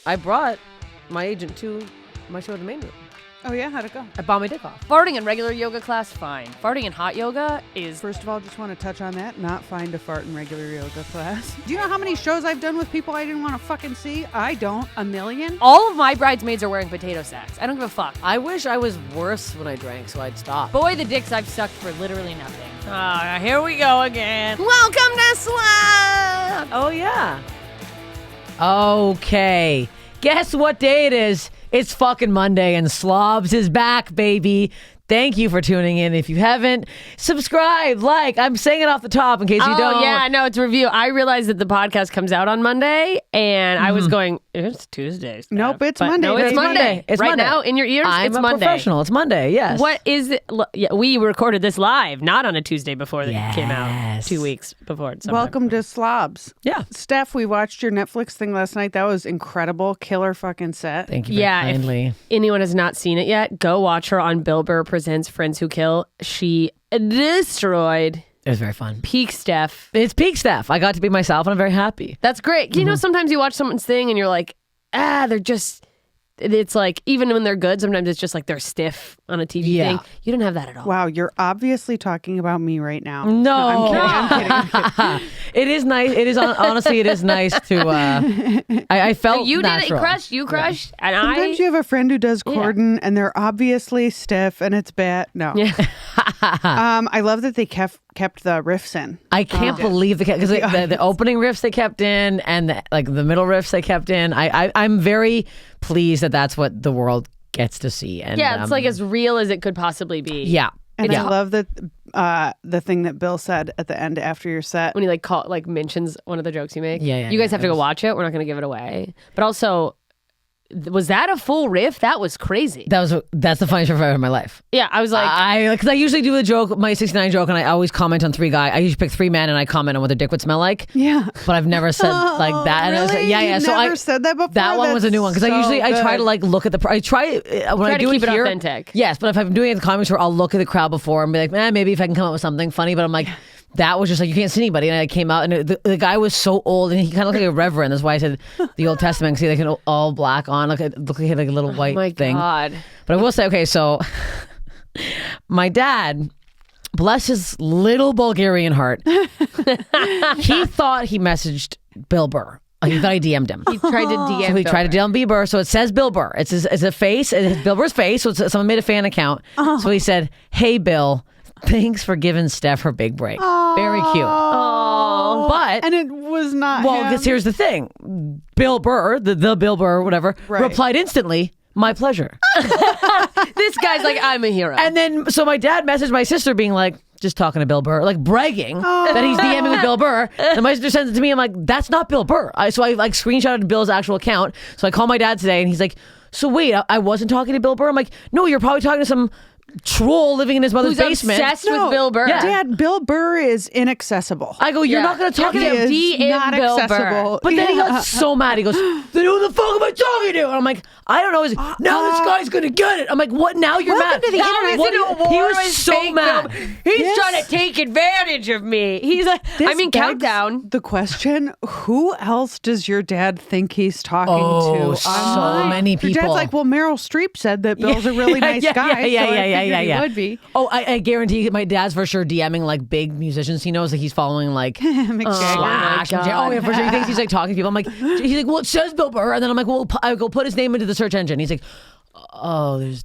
I brought my agent to my show at the main room. Oh, yeah? How'd it go? I bought my dick off. Farting in regular yoga class, fine. Farting in hot yoga is... First of all, just want to touch on that. Not fine to fart in regular yoga class. Do you know how many shows I've done with people I didn't want to fucking see? I don't. A million? All of my bridesmaids are wearing potato sacks. I don't give a fuck. I wish I was worse when I drank, so I'd stop. Boy, the dicks I've sucked for literally nothing. Here we go again. Welcome to Slobs! Oh, yeah. Okay. Guess what day it is? It's fucking Monday and Slobs is back, baby. Thank you for tuning in. If you haven't, subscribe, like. I'm saying it off the top in case you don't. Oh, yeah, no, it's a review. I realized that the podcast comes out on Monday, and I was going, it's Tuesday. Steph. Nope, it's But Monday. No, it's baby. Monday. It's right Monday. now, in your ears, I'm it's a Monday. professional. It's Monday, yes. What is it? Yeah, we recorded this live, not on a Tuesday before it came out. Yes. 2 weeks before it. Welcome to Slobs. Yeah. Steph, we watched your Netflix thing last night. That was incredible. Killer fucking set. Thank you very kindly. If anyone has not seen it yet, go watch her on Bill Burr Presents Friends Who Kill. She destroyed It was very fun. peak Steph. It's peak Steph. I got to be myself, and I'm very happy. That's great. You know, sometimes you watch someone's thing and you're like, they're just... It's like, even when they're good, sometimes it's just like they're stiff on a TV Yeah. thing. You didn't have that at all. Wow, you're obviously talking about me right now. No. I'm kidding. It is nice. It is honestly, it is nice to. I felt You natural. did it, crushed. You crushed, and Sometimes you have a friend who does cordon and they're obviously stiff and it's bad. No. Yeah. I love that they kept the riffs in. I can't believe because the opening riffs they kept in and the middle riffs they kept in. I'm very pleased that that's what the world gets to see. And Yeah, it's like as real as it could possibly be. yeah. And yeah. I love that the thing that Bill said at the end after your set. When he mentions one of the jokes you make. Yeah, You guys yeah, have to go watch it. We're not going to give it away. But also, was that a full riff? That was crazy. That's the funniest riff I've ever heard in my life. Yeah, I was like, Because I usually do a joke, my 69 joke, and I always comment on 3 guys. I usually pick 3 men and I comment on what their dick would smell like. Yeah. But I've never said like that. And I was Really? yeah. You've So never said that before? That one was a new one because That's so I try to good. look at the. I try when I to do keep it here, authentic. Yes, but if I'm doing it at the comedy store, I'll look at the crowd before and be like, maybe if I can come up with something funny. But I'm like. That was just like, you can't see anybody. And I came out and the guy was so old and he kind of looked like a reverend. That's why I said the Old Testament. See, like an all black on. Looked like he had like a little white my thing. God. But I will say, okay, so my dad, bless his little Bulgarian heart, he thought he messaged Bill Burr. He thought I DM'd him. He tried to DM So he tried to DM Bill Burr. So it says Bill Burr. It's a face. It's Bill Burr's face. So someone made a fan account. So he said, "Hey Bill, thanks for giving Steph her big break." Very cute. Oh. But And it was not well, him. because here's the thing: Bill Burr, the Bill Burr, whatever, Right. replied instantly, "My pleasure." This guy's like, I'm a hero. And then, so my dad messaged my sister being like, just talking to Bill Burr, like bragging that he's DMing with Bill Burr. And my sister sends it to me. I'm like, that's not Bill Burr. So I like screenshotted Bill's actual account. So I call my dad today and he's like, so wait, I wasn't talking to Bill Burr? I'm like, no, you're probably talking to some troll living in his mother's Who's basement. obsessed with Bill Burr. Yeah. Dad, Bill Burr is inaccessible. I go, you're Yeah. not going to talk to You're him. gonna He is DM not Bill Burr. accessible. But then he Yeah. got so mad. He goes, then who the fuck am I talking to? And I'm like, I don't know. He's like, now this guy's going to get it. I'm like, what? Now you're Welcome mad. to the Now internet. he's in a war. He was with so fake mad. Bill. He's Yes. trying to take advantage of me. He's like, This begs Countdown. The question: who else does your dad think he's talking to? so online? many Your people. dad's like, well, Meryl Streep said that Bill's a really nice guy. Yeah, so I yeah. figured he would be. Oh, I guarantee my dad's for sure DMing like big musicians. He knows that he's following like Mick Jagger. Slash. Oh my God. Oh yeah, for sure. He thinks he's like talking to people. I'm like, he's like, well, it says Bill Burr, and then I'm like, well, I go put his name into the search engine. He's like, oh, there's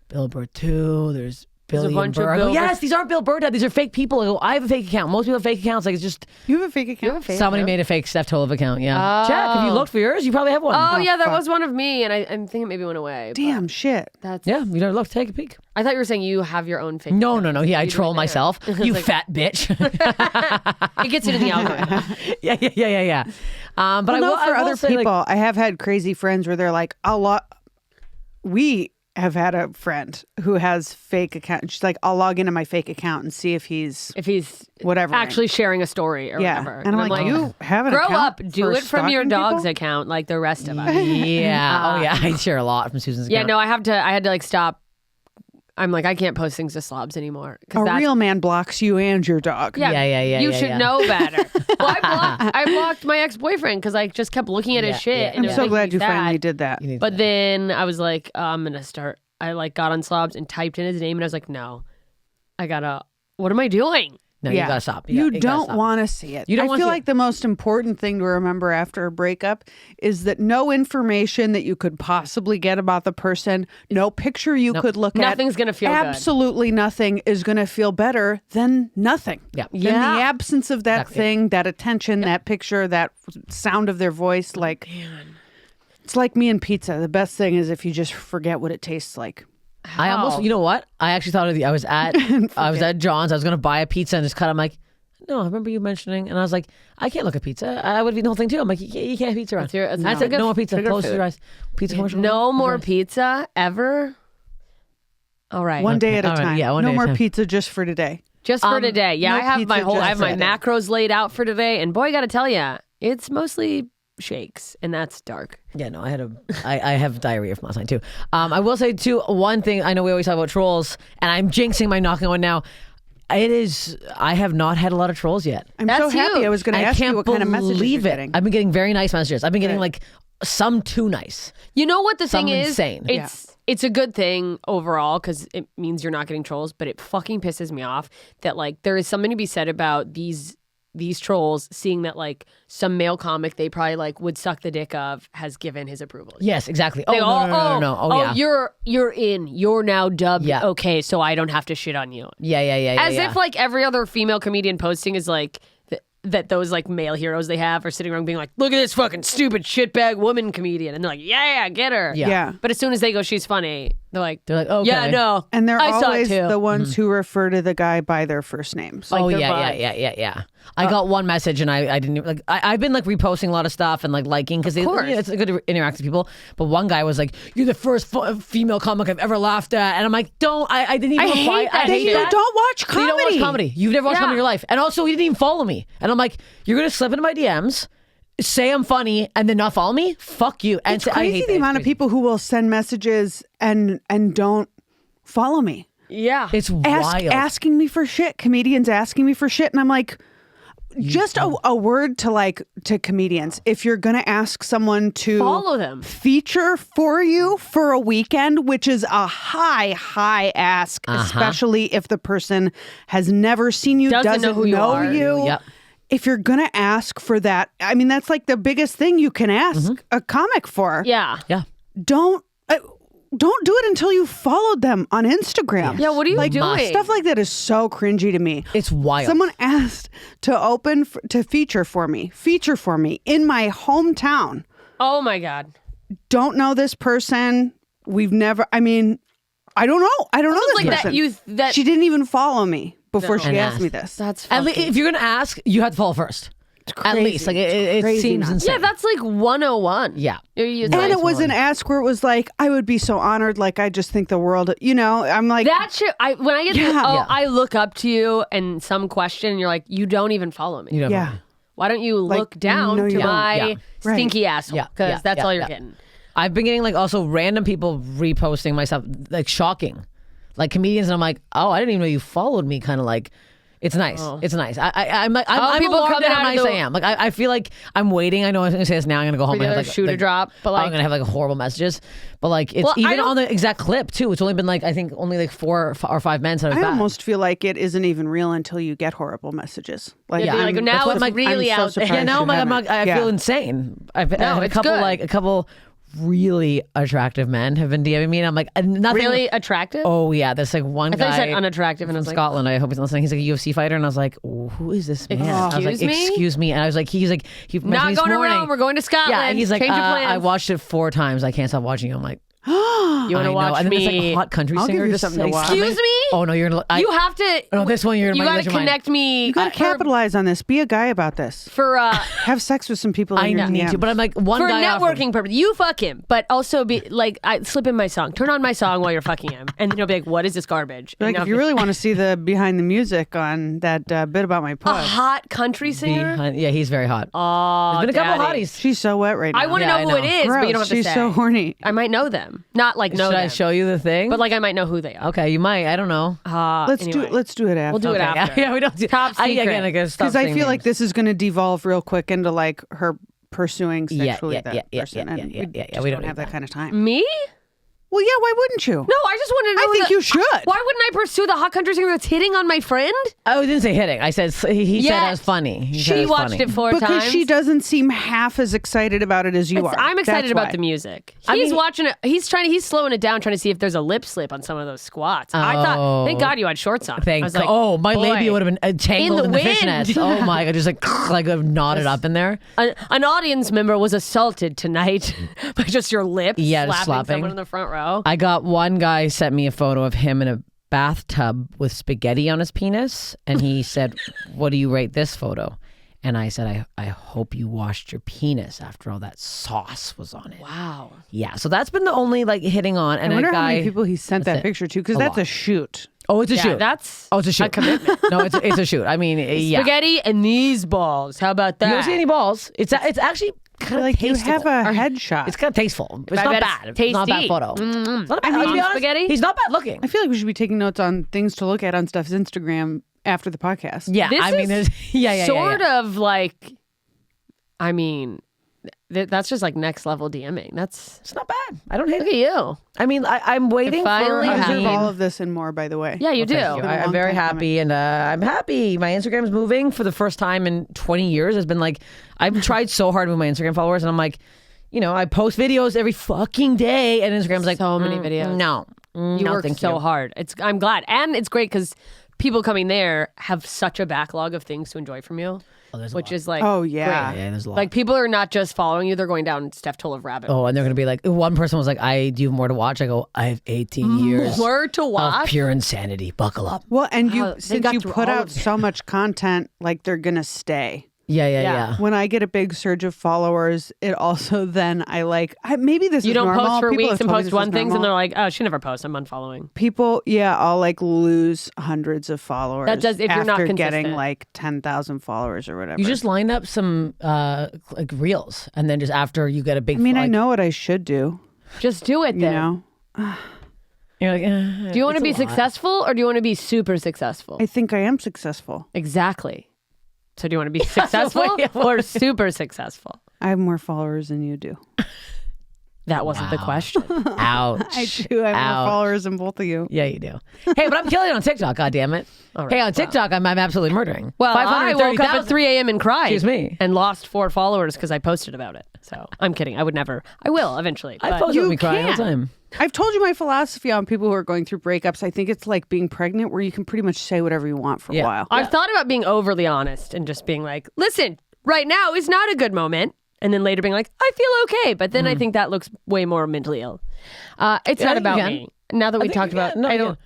Bill Burr 2. There's Billy and bunch of Burr. I go, Bill Burr- yes, these aren't Bill Burr, Dad. These are fake people. I go, I have a fake account. Most people have fake accounts. Like it's just You have a fake account? somebody made a fake Steph Tolov account. Yeah, check. If you looked for yours, you probably have one. Oh, yeah, there fuck. was one of me, and I'm thinking it maybe went away. but Damn shit. That's. Yeah, you don't look. Take a peek. I thought you were saying you have your own fake. No. Yeah, I You do troll it there. myself. You like- fat bitch. It gets it in the algorithm. Yeah. But Well, I no, will, for I will other say, people, like, I have had crazy friends where they're like, we have had a friend who has fake account. She's like, I'll log into my fake account and see if he's whatever actually sharing a story or yeah. whatever. And I'm like, you have an grow account up, do for it from your stalking dog's people? account like the rest of us. yeah. Oh yeah. I share a lot from Susan's Yeah, account. no, I had to like stop I'm like, I can't post things to slobs anymore. A real man blocks you and your dog. Yeah. You should know better. Well, I blocked my ex-boyfriend because I just kept looking at his shit. And I'm so glad you finally did that. But then I was like, I'm going to start. I like got on slobs and typed in his name and I was like, no, what am I doing? No, you gotta stop. You gotta don't stop. want to see it. You don't I wanna feel see like the most important thing to remember after a breakup is that no information that you could possibly get about the person, no picture you could look at, Nothing's gonna feel good. absolutely nothing is going to feel better than nothing. Yeah. Than Yeah. the absence of that Exactly. thing, that attention, that picture, that sound of their voice. Like, it's like me and pizza. The best thing is if you just forget what it tastes like. I almost, you know what? I actually thought of I was at John's. I was gonna buy a pizza and just cut. I'm like, no, I remember you mentioning, and I was like, I can't look at pizza. I would be the whole thing too. I'm like, you can't have pizza around. I said, no more pizza. Close your eyes. Pizza commercial. No more pizza ever. All right. One day at a All right, time. yeah, one no day at a more time. pizza just for today. Just for today. Yeah, no I have pizza, my just I have my for today. macros laid out for today, and boy, I got to tell you, it's mostly shakes, and that's dark. Yeah, no, I have diarrhea from last night too. I will say too, one thing, I know we always talk about trolls, and I'm jinxing my knocking one now. I have not had a lot of trolls yet. I'm so That's happy. you. I was going to I ask you can't what kind of messages believe you're it. getting. I've been getting very nice messages. I've been getting Good. like some too nice. You know what the Some thing is? insane. It's a good thing overall because it means you're not getting trolls, but it fucking pisses me off that like there is something to be said about these trolls seeing that like some male comic they probably like would suck the dick of has given his approval. Yes, exactly. They No. Oh, yeah. you're in. You're now dubbed. Yeah. Okay, so I don't have to shit on you. Yeah. As if like every other female comedian posting is like that those like male heroes they have are sitting around being like, look at this fucking stupid shitbag woman comedian, and they're like, yeah, get her. Yeah. But as soon as they go, she's funny. They're like, okay. yeah, no. And they're I saw it always too. the ones who refer to the guy by their first names. Oh their yeah. vibe. I got one message and I didn't even, like. I've been like reposting a lot of stuff and like liking because it's good to interact with people. But one guy was like, "You're the first female comic I've ever laughed at," and I'm like, "Don't." I didn't even. I hate reply. that I hate shit. that. You don't watch comedy. You don't watch comedy. You've never watched Yeah. comedy in your life, and also he didn't even follow me. And I'm like, "You're gonna slip into my DMs." Say I'm funny and then not follow me? Fuck you. And It's I crazy hate the that. amount It's of people who will send messages and don't follow me. Yeah. It's wild. Asking me for shit. Comedians asking me for shit. And I'm like, just a word to comedians. If you're going to ask someone to Follow them. feature for you for a weekend, which is a high ask, especially if the person has never seen you, Doesn't know who you are. Yep. If you're going to ask for that, I mean, that's like the biggest thing you can ask a comic for. Yeah. Yeah. Don't do it until you followed them on Instagram. Yeah, what are you doing? Stuff like that is so cringy to me. It's wild. Someone asked to feature for me in my hometown. Oh my God. Don't know this person. We've never. I mean, I don't know. I don't know this like person. that She didn't even follow me before she And asked asked. me this. That's At fucking... if you're gonna ask, you have to follow first. At least, like it crazy seems nonsense. insane. Yeah, that's like 101. Yeah. It's And like- it was an ask where it was like, I would be so honored. Like, I just think the world, I'm like, that shit. When I get Yeah. I look up to you and some question, and you're like, you don't even follow me. You know, yeah. Why don't you Like, look down no, to you don't. my Yeah. Right. stinky asshole? Yeah, Because yeah, that's yeah, all you're yeah. getting. I've been getting like also random people reposting my stuff, like shocking, like comedians, and I'm like, oh, I didn't even know you followed me. Kind of like, it's nice. It's nice. I'm like, I'm people alarmed coming at how out of nice the- I am. Like I feel like I'm waiting. I know I'm gonna say this now. I'm gonna go home For the and have other like shoe to drop, but, like- I'm gonna have like horrible messages. But like it's Well, I even don't- on the exact clip too. It's only been like I think only like 4 or 5 minutes. That it was I bad. almost feel like it isn't even real until you get horrible messages. Like, Yeah, like, now that's it's what really I'm so out there. surprised Yeah, now you I'm like, haven't. I Yeah. feel insane. I've had a it's couple good. a couple really attractive men have been DMing me, and I'm like, nothing. Really attractive? Oh yeah, there's like one I thought you guy said unattractive, and I from was like, Scotland. I hope he's not listening. He's like a UFC fighter, and I was like, who is this man? I was like, Excuse me? excuse me, and I was like, he not this going to morning. Rome. We're going to Scotland. Yeah, and he's like, change your plans. I watched it 4 times. I can't stop watching it. I'm like, You want I to know. watch And then me? this like hot country I'll give singer you just something to like, watch. Excuse me? Oh no, you're gonna. You have to. No, this one you're. You got to connect me. You got to capitalize on this. Be a guy about this. for Have sex with some people. I in your need to, DMs. but I'm like one for guy networking purpose. You fuck him, but also be like, I slip in my song. Turn on my song while you're fucking him, and then you'll be like, "What is this garbage?" Like, And if you really want to see the behind the music on that bit about my a puss, hot country singer. Yeah, he's very hot. Oh, There's been a couple daddy. hotties. she's so wet right now. I want to Yeah, know I who it know. is, but you don't have to She's say. so horny. I might know them. them. Not like know Should them. I show you the thing? But like I might know who they are. Okay, you might. I don't know. Let's do it after. We'll do it after. Yeah, we don't do Top secret. Again, I guess Because I feel like this is going to devolve real quick into like her pursuing sexually that person, and we don't have that kind of time. Me? Well, yeah, why wouldn't you? No, I just want to know. I think you should. Why wouldn't I pursue the hot country singer that's hitting on my friend? I didn't say hitting. I said he said it was funny. She watched it 4 times. Because she doesn't seem half as excited about it as you are. I'm excited That's about why. the music. He's watching it. He's slowing it down, trying to see if there's a lip slip on some of those squats. I thought, thank God you had shorts on. Thank I was like, God. My labia would have been tangled in the wind. fishnets. Oh my God, just like knotted up in there. An audience member was assaulted tonight by just your lips just slapping someone in the front row. I got one guy sent me a photo of him in a bathtub with spaghetti on his penis, and he said, "What do you rate this photo?" And I said, I hope you washed your penis after all that sauce was on it. Wow. Yeah, so that's been the only like hitting on. And I wonder a guy, how many people he sent that picture to, because that's a shoot. Oh, it's a shoot. That's it's a shoot. a commitment. No, it's a shoot. I mean, yeah. Spaghetti and these balls. How about that? You don't see any balls. It's actually kind of Like you tasteful. have a headshot. It's kind of tasteful. It's I not bet bad. it's It's not a bad tasty. photo. It's not a bad. I mean, to be honest, spaghetti? He's not bad looking. I feel like we should be taking notes on things to look at on Steph's Instagram after the podcast. Yeah, This I mean, is there's yeah. Sort of like, I mean, that's just like next level DMing. It's not bad. I don't hate Look it. at you. I mean, I'm waiting for. finally I have- deserve all of this and more, by the way. Yeah, you do. Thank you. been a I'm long very time happy, and I'm happy. My Instagram's moving for the first time in 20 years. It's been like I've tried so hard with my Instagram followers, and I'm like, I post videos every fucking day, and Instagram's like So many videos. No, You work so hard. I'm glad, and it's great because people coming there have such a backlog of things to enjoy from you, which is like, Oh, yeah. great. Yeah, there's a lot. Like people are not just following you; they're going down Steph Toll of rabbit. Oh, and they're gonna be like, one person was like, do you have more to watch? I go, I have 18 years More to of watch. pure insanity. Buckle up. Well, and Wow, they since got you through put all out of it. so much content, like they're going to stay. Yeah. When I get a big surge of followers, it also then maybe this You is don't normal. post for People weeks have and told me post this one is things, and normal. they're like, "Oh, she never posts. I'm unfollowing." People, I'll like lose hundreds of followers. That does- if you're not after getting consistent. like 10,000 followers or whatever. You just lined up some like reels, and then just after you get a big. I mean, I like, know what I should do. Just do it You then. know, You're like, Do you want to be successful or do you want to be super successful? I think I am successful. Exactly. So do you want to be successful or super successful? I have more followers than you do. That wasn't the question. Ouch. I do. I have Ouch. more followers than both of you. Yeah, you do. Hey, but I'm killing it on TikTok. God damn it. All right, Hey, on TikTok, I'm absolutely murdering. Well, I woke up at 3 a.m. and cried. Excuse me. And lost 4 followers because I posted about it. So I'm kidding. I would never. I will eventually. I but- post You me crying all the can't. time. I've told you my philosophy on people who are going through breakups. I think it's like being pregnant, where you can pretty much say whatever you want for a Yeah. while. I've thought about being overly honest and just being like, listen, right now is not a good moment. And then later being like, I feel okay. But then I think that looks way more mentally ill. It's Yeah, I not think about you can. me. Now that we think talked you about can. No, I you don't.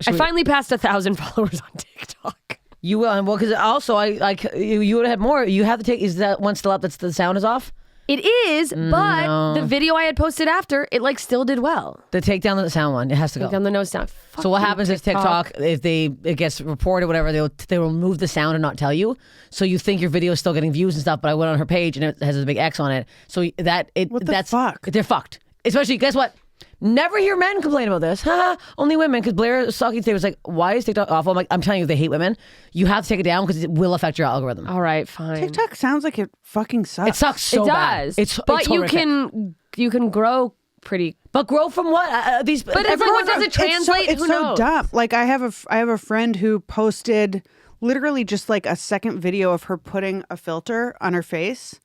can. I finally passed 1,000 followers on TikTok. You will, and well, because also you would have more. You have to take. Is that one still up? That's the sound is off. It is, but the video I had posted after, it like still did well. The take down the sound one. It has to go. Take down the nose sound. So what Fucking happens is TikTok, if it gets reported, whatever, they will remove the sound and not tell you. So you think your video is still getting views and stuff. But I went on her page and it has a big X on it. So What the that's fuck? They're fucked. Especially, guess what? Never hear men complain about this. Haha, only women. Because Blair Saki today was like, "Why is TikTok awful?" I'm like, "I'm telling you, they hate women. You have to take it down because it will affect your algorithm. All right, fine. TikTok sounds like it fucking sucks. It sucks so it bad. does. But it's you horrific. can grow pretty. But grow from what? These. But it's like, what does it translate? It's Who so knows? dumb. Like I have a friend who posted literally just like a second video of her putting a filter on her face.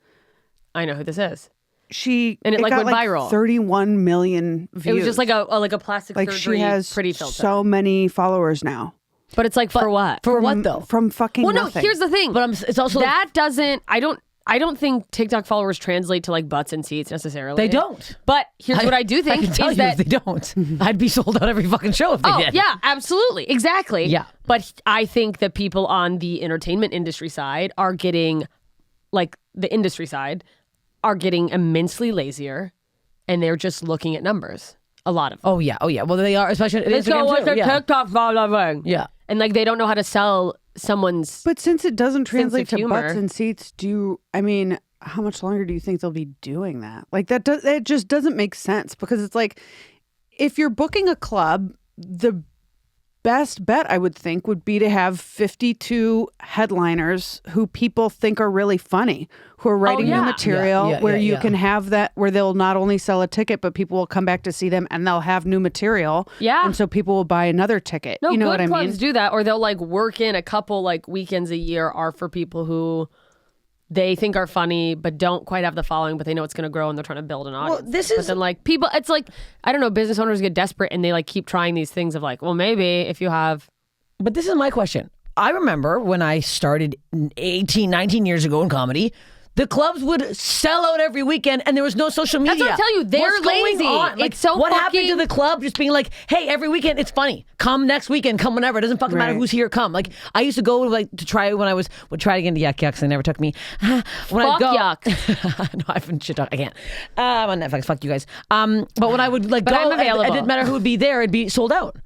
I know who this is. And it, like, got went viral. 31 million views. It was just like a plastic like surgery she has pretty filter. so many followers now. But it's like for what? For what though? From fucking Well, no. nothing. Here's the thing. But it's also that doesn't. I don't think TikTok followers translate to like butts and seats necessarily. They don't. But here's what I do think I can tell is you that if they don't. I'd be sold out every fucking show if they Oh, did. yeah, absolutely. Exactly. Yeah. But I think the people on the entertainment industry side are getting, like the industry side, are getting immensely lazier and they're just looking at numbers. A lot of them. Oh yeah. Well, they are, especially Let's go Instagram with too. their Yeah. TikTok following. Yeah. And like they don't know how to sell someone's. But since it doesn't translate to humor. butts and seats, I mean, how much longer do you think they'll be doing that? Like it just doesn't make sense, because it's like, if you're booking a club, the best bet I would think would be to have 52 headliners who people think are really funny, who are writing new material, where you can have that, where they'll not only sell a ticket, but people will come back to see them and they'll have new material. Yeah. And so people will buy another ticket. No, you know good what I mean? clubs do that, or they'll like work in a couple like weekends a year are for people who they think are funny but don't quite have the following, but they know it's going to grow and they're trying to build an audience. Well, this But is then like people, it's like, I don't know, business owners get desperate and they like keep trying these things of like, well, maybe if you have. But this is my question. I remember when I started 18, 19 years ago in comedy, the clubs would sell out every weekend and there was no social media. That's what I'm telling you. They're What's going lazy. on? Like, It's so what happened fucking- to the club just being like, hey, every weekend it's funny. Come next weekend, come whenever. It doesn't fucking matter Right. who's here, come. Like, I used to go like to try when I would try to get into Yuck Yucks. They never took me. When Fuck I'd go, Yucks. no, I've been shit talk. I can't. I'm on Netflix. Fuck you guys. But when I would like But go, I'm it available. didn't matter who would be there. It'd be sold out.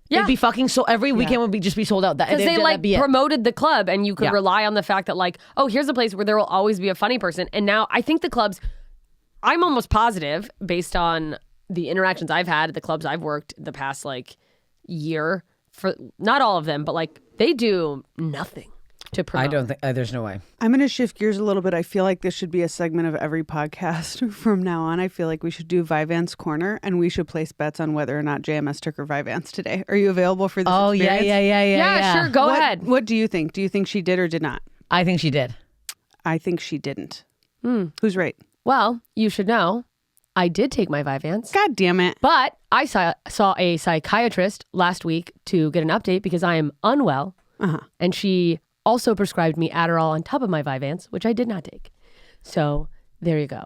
Yeah. It'd be fucking so every weekend would be just be sold out. Because they like promoted the club and you could Yeah. rely on the fact that like, oh, here's a place where there will always be a funny person. And now I think the clubs, I'm almost positive based on the interactions I've had at the clubs I've worked the past like year, for not all of them, but like they do nothing to promote. I don't think there's no way. I'm going to shift gears a little bit. I feel like this should be a segment of every podcast from now on. I feel like we should do Vyvanse Corner, and we should place bets on whether or not JMS took her Vyvanse today. Are you available for this Oh experience? Yeah, sure, go ahead. What do you think? Do you think she did or did not? I think she did. I think she didn't. Who's right? Well, you should know, I did take my Vyvanse. God damn it. But I saw a psychiatrist last week to get an update because I am unwell. And she also prescribed me Adderall on top of my Vyvanse, which I did not take. So there you go.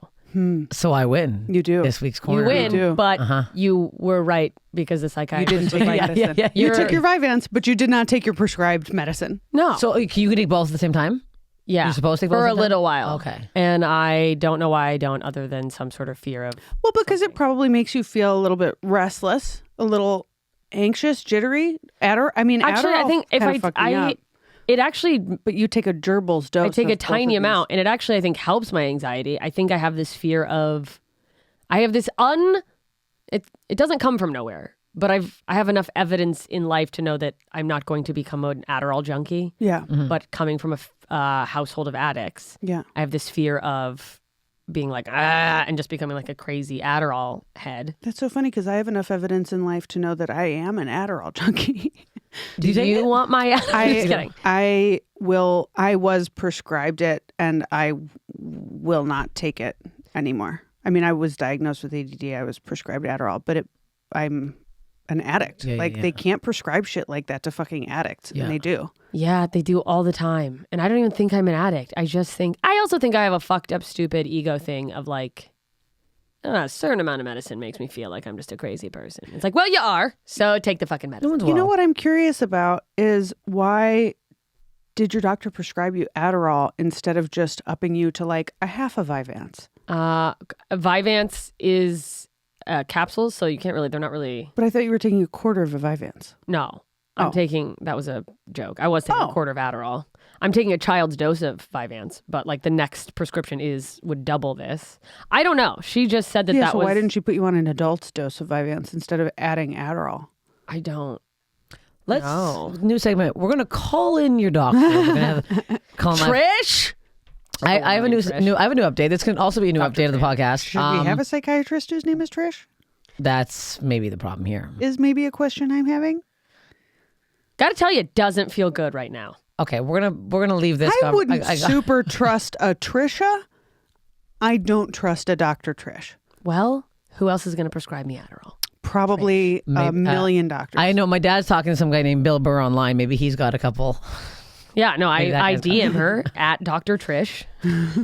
So I win. You do. This week's corner. You win, do. but you were right because the You psychiatrist didn't take was like, medicine. yeah. You You're- took your Vyvanse, but you did not take your prescribed medicine. no. So you can take both at the same time? yeah, you're supposed to take both for at a the time? little while. Okay. And I don't know why I don't, other than some sort of fear of. Well, because it probably makes you feel a little bit restless, a little anxious, jittery. Actually, I Adderall think if kinda fucked me up. it actually, But you take a gerbil's dose. I take of a both tiny of these. amount, and it actually I think helps my anxiety. I think I have this fear of, I have this it doesn't come from nowhere, but I have enough evidence in life to know that I'm not going to become an Adderall junkie. Yeah. But coming from a household of addicts, Yeah. I have this fear of being like and just becoming like a crazy Adderall head. That's so funny because I have enough evidence in life to know that I am an Adderall junkie. Do you take it? want my? Just kidding. I was prescribed it and I will not take it anymore. I mean, I was diagnosed with ADD. I was prescribed Adderall, but I'm an addict. Yeah, They can't prescribe shit like that to fucking addicts, Yeah. and they do. Yeah, they do all the time. And I don't even think I'm an addict. I also think I have a fucked up, stupid ego thing of like, a certain amount of medicine makes me feel like I'm just a crazy person. It's like, well, you are. So take the fucking medicine. You know what I'm curious about is why did your doctor prescribe you Adderall instead of just upping you to like a half of Vyvanse? Vyvanse is capsules, so you can't really, they're not really, But I thought you were taking a quarter of a Vyvanse. no. I'm Oh. taking, that was a joke. I was taking a quarter of Adderall. I'm taking a child's dose of Vyvanse, but like the next prescription would double this. I don't know. She just said that Yeah, that so was, why didn't she put you on an adult's dose of Vyvanse instead of adding Adderall? I don't. Let's No. new segment. We're gonna call in your doctor. We're gonna have call my Trish? I have a new I have a new update. This can also be a new update of the podcast. Should we have a psychiatrist whose name is Trish? That's maybe the problem here. Is maybe a question I'm having. Gotta tell you, it doesn't feel good right now. Okay, we're gonna leave this. I wouldn't super trust a Trisha. I don't trust a Dr. Trish. Well, who else is going to prescribe me Adderall? Probably a million doctors. I know my dad's talking to some guy named Bill Burr online. Maybe he's got a couple. Yeah, no, Maybe that I guy's- DM her at Dr. Trish.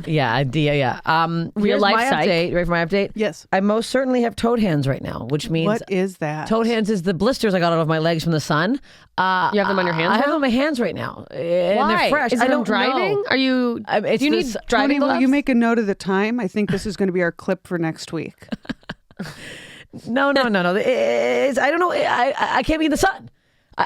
Yeah, idea. Yeah. Real Here's life my psych. update. Ready for my update? Yes. I most certainly have toad hands right now, which means What is that? toad hands is the blisters I got out of my legs from the sun. You have them on your hands I have now? them on my hands right now, and Why? they're fresh. Is it I don't driving? know. Are you? It's do you need this- driving Tony, will gloves? you make a note of the time? I think this is going to be our clip for next week. No. I don't know. I can't be in the sun.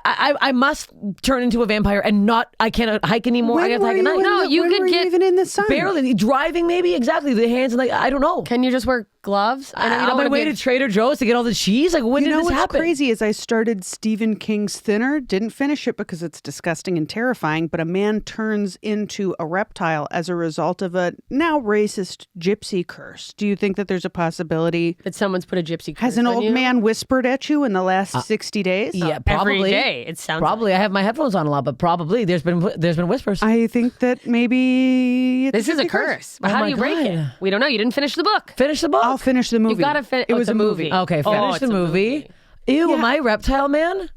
I must turn into a vampire and not. I cannot hike anymore. I When got to were hike at you night. in No, the- you when could were get even in the sun. Barely driving, maybe exactly the hands and like I don't know. Can you just wear gloves? I know you On don't my want way to Trader Joe's to get all the cheese. Like when You did know this what's happen? crazy is I started Stephen King's Thinner, didn't finish it because it's disgusting and terrifying, but a man turns into a reptile as a result of a now racist gypsy curse. Do you think that there's a possibility? that someone's put a gypsy curse Has an on old you? man whispered at you in the last 60 days? Yeah, probably. Every day, it sounds Probably. I have my headphones on a lot, but probably there's been whispers. I think that maybe it's This is a gypsy curse. But Oh how my do you break God. it? We don't know. You didn't finish the book. Finish the book. I'll finish the movie. You've got to finish. It was a movie. Okay, finish it's the a movie. Ew, am I reptile man?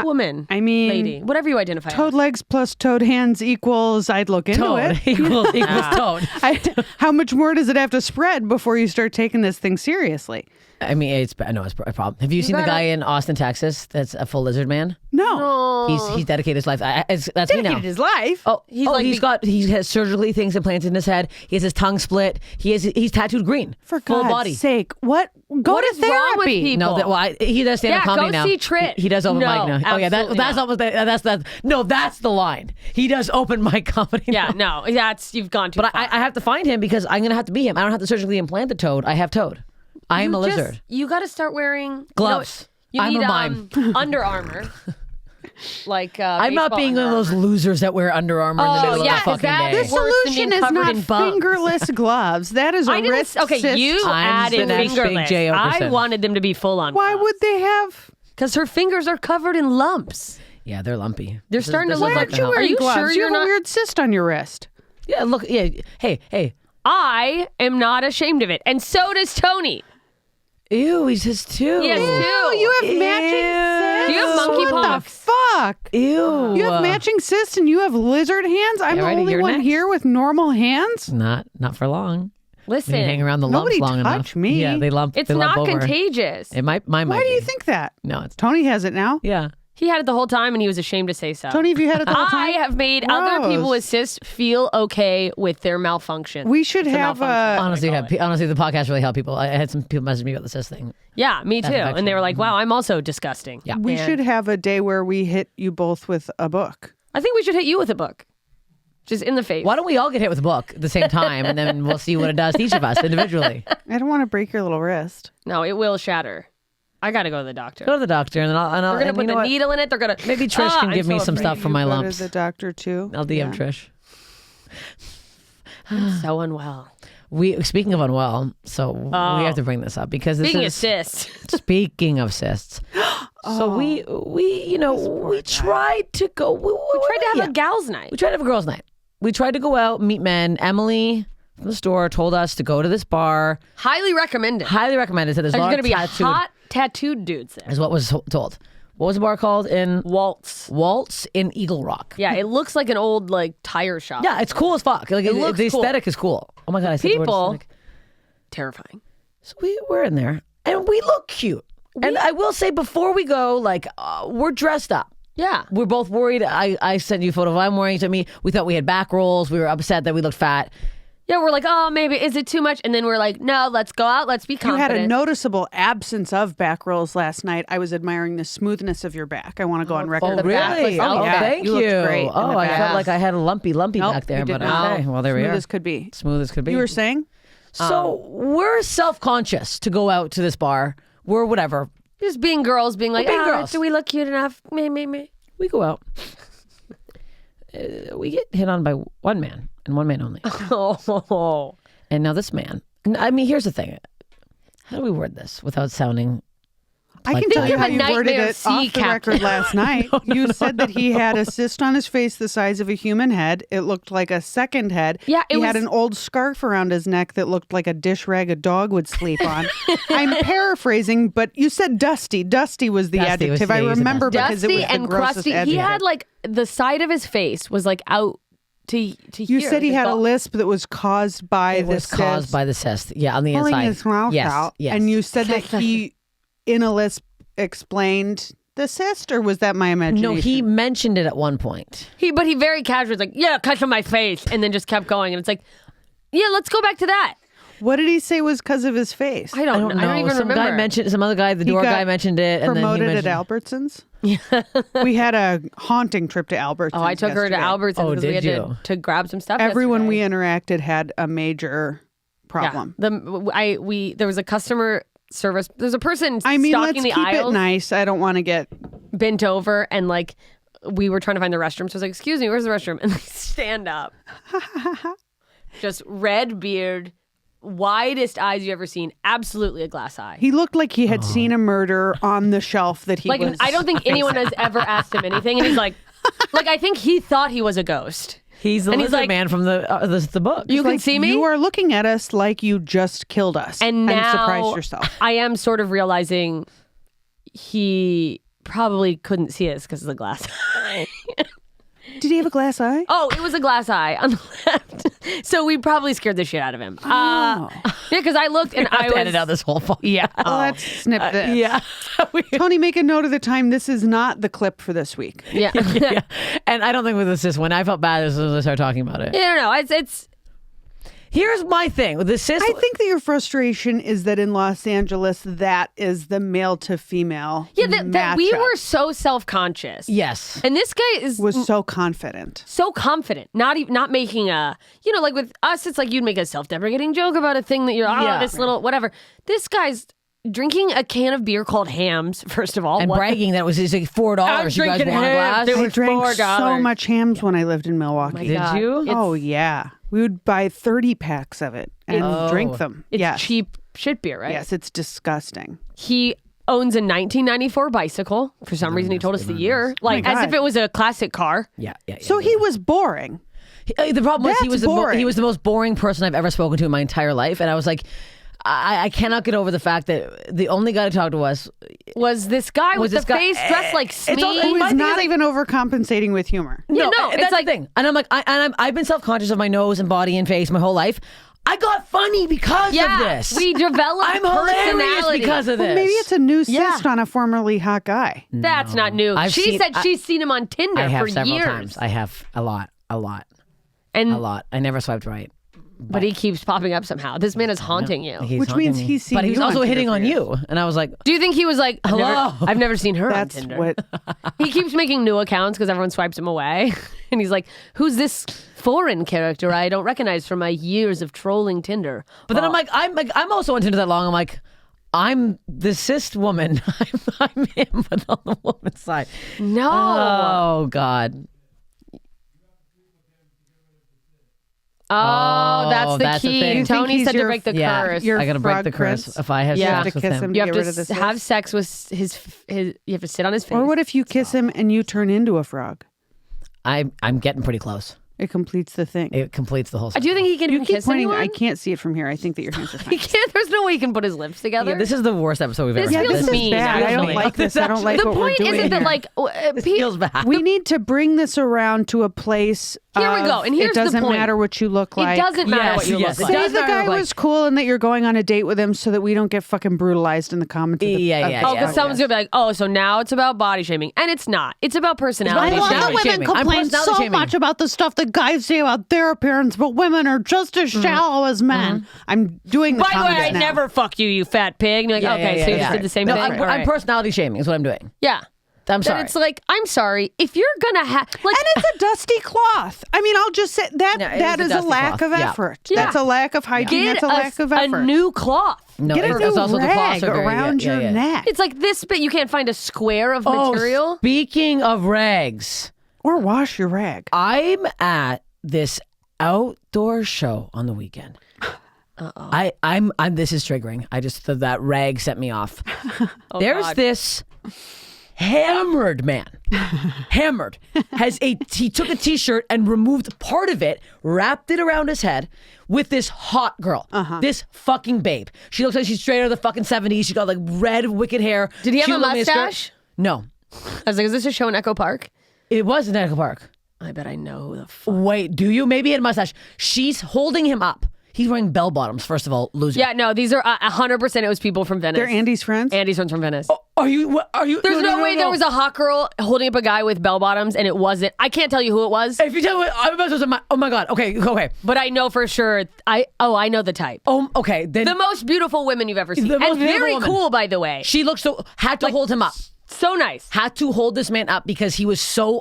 Woman. I mean, lady. Whatever you identify toad as. legs plus toad hands equals I'd look into Toad it. equals toad. How much more does it have to spread before you start taking this thing seriously? I mean, it's a problem. Have you seen the gotta- guy in Austin, Texas? That's a full lizard man. No. He's dedicated his life. That's me now. Dedicated his life. Oh, He's like he has surgically things implanted in his head. He has his tongue split. He's tattooed green. For full God's body. sake, what? Go What to is wrong with therapy. people? No, he does stand up Yeah, comedy go now. see Trish. He does open No, mic now. Oh yeah, absolutely that's not. almost that's the line. He does open mic comedy. Yeah, now. no, you've gone too But far. I have to find him because I'm gonna have to be him. I don't have to surgically implant the toad. I have toad. I am a lizard. You got to start wearing Gloves. You I'm need a mime. Under Armour. Like I'm not baseball being one of Under those Armour. losers that wear Under Armour in the middle yeah, of the 'cause fucking that day. is worse than Solution being is covered not in bumps. fingerless gloves. That is a I didn't. wrist Okay, cyst. you I'm added the next big fingerless. J. I Okerson. wanted them to be full on. Why would they have? Because her fingers are covered in lumps. Yeah, they're lumpy. They're starting to this look is like the you help. Are you gloves? sure you you're have not? a weird cyst on your wrist? Yeah, look. Yeah, hey. I am not ashamed of it, and so does Tony. Ew, he's his too. He has two. You have matching cysts. Do you have monkeypox? What the fuck? Ew. You have matching cysts and you have lizard hands? I'm Yeah, the right, only you're one next. here with normal hands? Not for long. Listen, When you hang around the lumps Nobody long touch enough. me. Yeah, they lump. it's they lump not over. contagious. It might. Mine might. Why do you be. think that? No, it's Tony has it now. yeah. He had it the whole time, and he was ashamed to say so. Tony, have you had it the whole I time? have made other Gross. people with cysts feel okay with their malfunction. We should It's a have malfunction. Honestly, the podcast really helped people. I had some people message me about the cyst thing. Yeah, me too. infection. And they were like, "Wow, I'm also disgusting." Yeah. we And should have a day where we hit you both with a book. I think we should hit you with a book, just in the face. Why don't we all get hit with a book at the same time, and then we'll see what it does to each of us individually. I don't want to break your little wrist. No, it will shatter. I got to go to the doctor. Go to the doctor, and then I'll. They're gonna and put you know the what? needle in it. They're gonna Maybe Trish can I'm give me so some afraid. stuff for my Go lumps. to the doctor too. I'll DM Yeah. Trish. I'm so unwell. Speaking of unwell, so we have to bring this up because this Speaking of is cysts, speaking of cysts. So we tried to go. We tried to have a gals' night. We tried to have a girls' night. We tried to go out, meet men. Emily from the store told us to go to this bar. Highly recommended. Highly recommended. Said there's a There's lot going of to be tattooed. hot tattooed dudes there. Is what was told. What was the bar called in Waltz. Waltz in Eagle Rock? Yeah, it looks like an old like tire shop. Yeah, it's cool as fuck. Like looks the cool. aesthetic is cool. Oh my god, I said the word People- aesthetic. Terrifying. So we're in there and we look cute. And I will say before we go, like we're dressed up. Yeah. We're both worried. I sent you a photo of what I'm wearing to me. We thought we had back rolls. We were upset that we looked fat. Yeah, we're like, oh, maybe is it too much? And then we're like, no, let's go out. Let's be You confident. had a noticeable absence of back rolls last night. I was admiring the smoothness of your back. I want to go on record. Oh, the back was- really? oh, Oh, yeah, thank you you. looked great in Oh, the I back. felt like I had a lumpy Nope, back there. you did But not. okay, well, there we Smooth are. as could be. Smooth as could be. You were saying? So we're self-conscious to go out to this bar. We're whatever. Just being girls, being like, being girls. do we look cute enough? Me. We go out. We get hit on by one man and one man only. Oh. And now this man. I mean, here's the thing. How do we word this without sounding? I Like can tell that. you how A you worded nightmare it sea off the captain. record last night. You said that he had a cyst on his face the size of a human head. It looked like a second head. Yeah, it he had was- an old scarf around his neck that looked like a dish rag a dog would sleep on. I'm paraphrasing, but you said dusty. Dusty was the Dusty was- adjective. yeah, I you said remember dusty. because it Dusty was the and grossest crusty. adjective. He had like the side of his face was like out to You here. said he His had a ball- lisp that was caused by It the was caused cyst. by the cyst. Yeah, on the Pulling inside. his mouth yes, out. Yes. And you said that he, in a lisp, explained the cyst, or was that my imagination? No, he mentioned it at one point. But he very casually was like, yeah, cut on my face, and then just kept going. And it's like, yeah, let's go back to that. What did he say was because of his face? I don't know. I don't even some remember. guy mentioned. Some other guy, the He door got guy mentioned it. And then he Promoted mentioned, at Albertsons? We had a haunting trip to Albertsons. Oh, I took her to yesterday. Albertsons Oh, because we did had you? to grab some stuff. Everyone yesterday. we interacted had a major problem. There was a customer service. There's a person I mean, stalking let's the keep aisles, it nice. I don't want to get. bent over, and like we were trying to find the restroom. So I was like, "Excuse me, where's the restroom?" And they stand up, just red beard, widest eyes you ever seen. Absolutely a glass eye. He looked like he had seen a murder on the shelf that he Like was. I don't think anyone has ever asked him anything, and he's like I think he thought he was a ghost. He's the And he's lizard like- man from the book. You can Like, see me. You are looking at us like you just killed us, And now surprised yourself. I am sort of realizing he probably couldn't see us because of the glass eye. Did he have a glass eye? Oh, it was a glass eye on the left. So we probably scared the shit out of him. Yeah, because I looked and I I was edit out this whole phone. Yeah. Well, let's snip this. Yeah. Tony, make a note of the time. This is not the clip for this week. Yeah. Yeah. And I don't think with this when I felt bad as soon as I started talking about it. I don't know. It's Here's my thing with the cis. I think that your frustration is that in Los Angeles, that is the male to female. that we matchup. were so self-conscious. yes. And this guy was so confident. so confident, not making a, like with us, it's like you'd make a self-deprecating joke about a thing that you're, Yeah. this little, whatever. This guy's drinking a can of beer called Hams, first of all. And What- bragging that it was just like $4. I'm You guys drinking want a Hams. glass? They I were drank so $4. much Hams when I lived in Milwaukee. Did God. you? It's- Oh yeah, we would buy 30 packs of it and drink them. It's yes. cheap shit beer, right? Yes, it's disgusting. He owns a 1994 bicycle. For some reason, he told us the year, like as God. if it was a classic car. Yeah. So he was boring. The problem was he That's was boring. he was the most boring person I've ever spoken to in my entire life, and I was like, I cannot get over the fact that the only guy to talk to us Was this guy with this the guy- face dressed like also- Smee? He my was thing not is, like- even overcompensating with humor. Yeah, no, that's it's like the thing. And I'm like, I've been self-conscious of my nose and body and face my whole life. I got funny because of this. we developed I'm hilarious personality. because of this. Well, maybe it's a new Yeah. cyst on a formerly hot guy. That's not new. I've She seen- said she's seen him on Tinder I have for several years. times. I have a lot. And A lot. I never swiped right. but he keeps popping up somehow. This man is haunting you. He's Which haunting means me. he's seen But he was you on also Tinder hitting for on years. you, and I was like, Do you think he was like, Hello? I've never seen her That's on Tinder. what. He keeps making new accounts because everyone swipes him away. And he's like, who's this foreign character I don't recognize from my years of trolling Tinder? But then I'm also on Tinder that long. I'm like, I'm the cis woman. I'm him, but on the woman's side. No. Oh God. Oh, that's the that's the key. thing. You think Tony he's said to your- break the Yeah, curse. Your I gotta break frog the curse prince? if I have Yeah. sex You have with to kiss him You to have get rid of to this. have sex with his. You have to sit on his face. Or what if you kiss him and you turn into a frog? I'm getting pretty close. It completes the thing. It completes the whole. Do you think he can You even keep kiss pointing. anyone? I can't see it from here. I think that your hands are He fine. can't. There's no way he can put his lips together. Yeah, this is the worst episode we've ever This had. feels this is mean, bad. I don't actually. like this. I don't like the what we're point doing isn't that here. like This feels bad. We need to bring this around to a place. Here we of, go, and here's it the doesn't point. matter what you look like. it doesn't matter Yes, what you yes, look it like. Say does the matter, guy like- was cool and that you're going on a date with him so that we don't get fucking brutalized in the comments. Of the, Yeah, of yeah, the Oh, yeah. because someone's gonna be like, "Oh, so now it's about body shaming," and it's not. It's about personality. I love shaming. that women complain so much about the stuff that guys say about their appearance, but women are just as shallow as men. I'm doing the By the way, comments I now. never fuck you, you fat pig. And you're like, okay, so you just did the same No, thing. I'm All right. personality shaming is what I'm doing. Yeah. I'm sorry. But it's like, I'm sorry. If you're gonna have like, And it's a dusty cloth. I mean, I'll just say that Yeah, it that is is a a dusty lack cloth. of Yeah. effort. Yeah. That's a lack of hygiene. get That's a lack of effort. a new cloth. no, Get a it's new also the cloths rag are very- around yeah, your yeah. neck. It's like this bit. You can't find a square of Oh, material. speaking of rags, Or wash your rag. I'm at this outdoor show on the weekend. I'm this is triggering. I just that rag set me off. There's God. this hammered man. Hammered. He took a t-shirt and removed part of it, wrapped it around his head with this hot girl. This fucking babe. She looks like she's straight out of the fucking 70s. She got like red wicked hair. Did he have Cute a little miniskirt. mustache? No. I was like, is this a show in Echo Park? It was in Echo Park. I bet I know who the fuck. Wait, do you? Maybe he had a mustache. She's holding him up. He's wearing bell bottoms, first of all, loser. Yeah, no, these are 100%. It was people from Venice. They're Andy's friends. Andy's friends from Venice. Are you? There's no way there was a hot girl holding up a guy with bell bottoms, and it wasn't. I can't tell you who it was, If you tell me, I'm about to. Oh my god. Okay. but I know for sure. I know the type. Okay. Then The most beautiful women you've ever seen, The most and very beautiful woman. cool, by the way. she looks so had to hold him up. So nice. Had to hold this man up because he was so